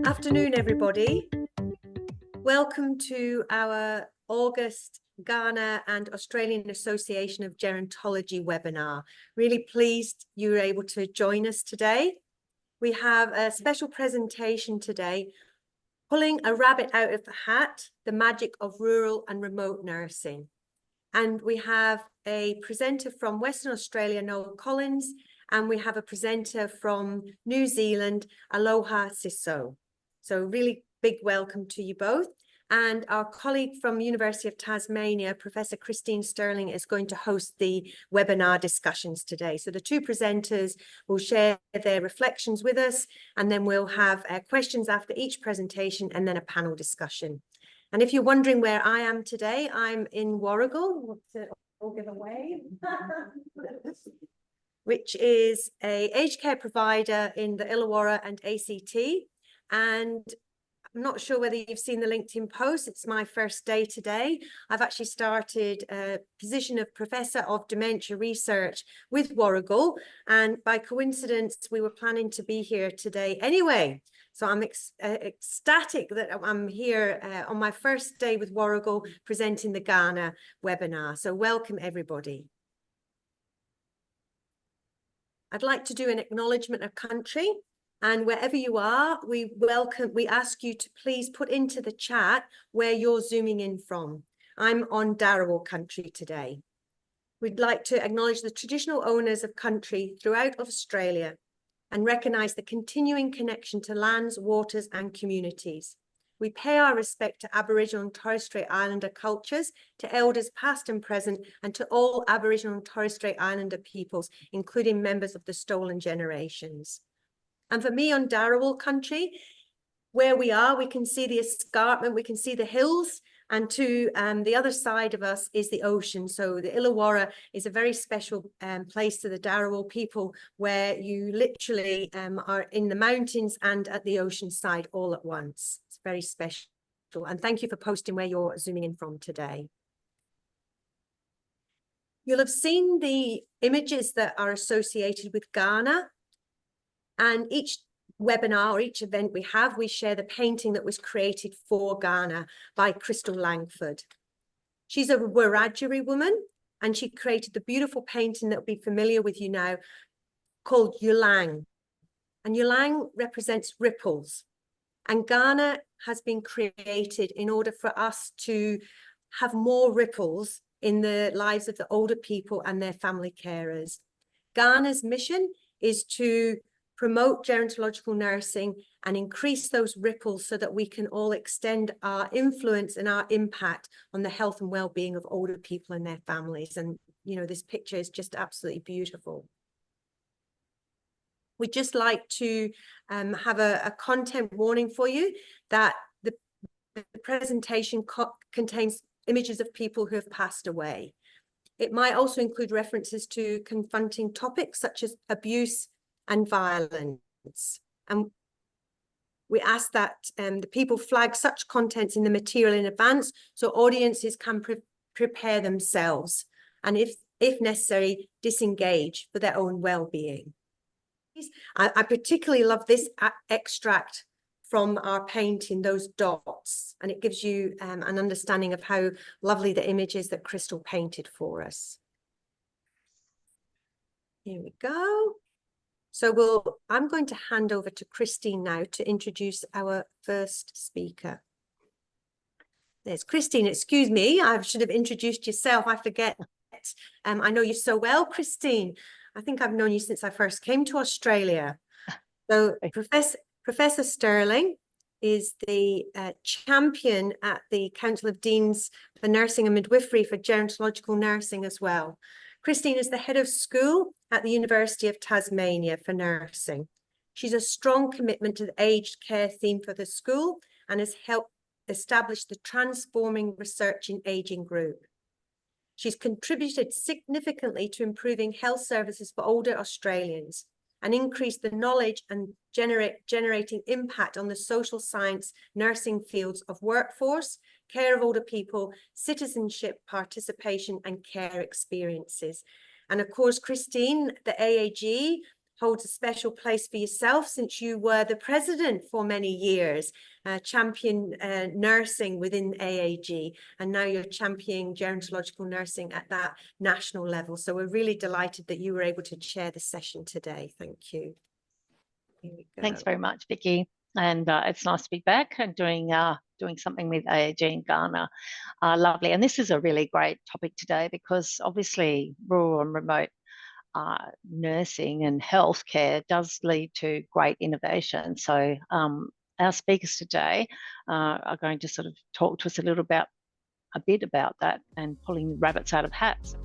Afternoon, everybody. Welcome to our August Ghana and Australian Association of Gerontology webinar. Really pleased you were able to join us today. We have a special presentation today, Pulling a Rabbit Out of the Hat, the Magic of Rural and Remote Nursing. And we have a presenter from Western Australia, Noel, and we have a presenter from New Zealand, Aloha, Sison. So really big welcome to you both. And our colleague from University of Tasmania, Professor Stirling, is going to host the webinar discussions today. So the two presenters will share their reflections with us, and then we'll have questions after each presentation and then a panel discussion. And if you're wondering where I am today, I'm in Warragul, I'll give away, which is an aged care provider in the Illawarra and ACT. And I'm not sure whether you've seen the LinkedIn post. It's my first day today. I've actually started a position of Professor of Dementia Research with Warragul. And by coincidence, we were planning to be here today anyway. So I'm ecstatic that I'm here on my first day with Warragul presenting the Ghana webinar. So welcome, everybody. I'd like to do an acknowledgement of country. And wherever you are, we ask you to please put into the chat where you're zooming in from. I'm on Dharawal country today. We'd like to acknowledge the traditional owners of country throughout Australia and recognise the continuing connection to lands, waters and communities. We pay our respect to Aboriginal and Torres Strait Islander cultures, to elders past and present, and to all Aboriginal and Torres Strait Islander peoples, including members of the stolen generations. And for me on Dharawal country, where we are, we can see the escarpment, we can see the hills, and to the other side of us is the ocean. So the Illawarra is a very special place to the Dharawal people, where you literally are in the mountains and at the ocean side all at once. It's very special. And thank you for posting where you're zooming in from today. You'll have seen the images that are associated with Ghana. And each webinar or each event we share the painting that was created for Ghana by Crystal Langford. She's a Wiradjuri woman, and she created the beautiful painting that will be familiar with you now called Yulang. And Yulang represents ripples. And Ghana has been created in order for us to have more ripples in the lives of the older people and their family carers. Ghana's mission is to promote gerontological nursing and increase those ripples so that we can all extend our influence and our impact on the health and well-being of older people and their families. And, you know, this picture is just absolutely beautiful. We'd just like to have a content warning for you that the presentation contains images of people who have passed away. It might also include references to confronting topics such as abuse and violence. And we ask that the people flag such contents in the material in advance so audiences can prepare themselves and, if necessary, disengage for their own well-being. I particularly love this extract from our painting, those dots, and it gives you an understanding of how lovely the image is that Crystal painted for us. Here we go. So I'm going to hand over to Christine now to introduce our first speaker. There's Christine. Excuse me, I should have introduced yourself. I forget. I know you so well, Christine. I think I've known you since I first came to Australia. So Professor Stirling is the champion at the Council of Deans for Nursing and Midwifery for Gerontological Nursing as well. Christine is the head of school at the University of Tasmania for nursing. She's a strong commitment to the aged care theme for the school and has helped establish the Transforming Research in Aging group. She's contributed significantly to improving health services for older Australians and increased the knowledge and generating impact on the social science nursing fields of workforce, care of older people, citizenship, participation and care experiences. And of course, Christine, the AAG holds a special place for yourself since you were the president for many years, champion nursing within AAG, and now you're championing gerontological nursing at that national level. So we're really delighted that you were able to chair the session today. Thank you. Here we go. Thanks very much, Vicky. And it's nice to be back and doing something with AAG in Ghana. Lovely. And this is a really great topic today because obviously rural and remote nursing and healthcare does lead to great innovation. So our speakers today are going to sort of talk to us a bit about that and pulling rabbits out of hats.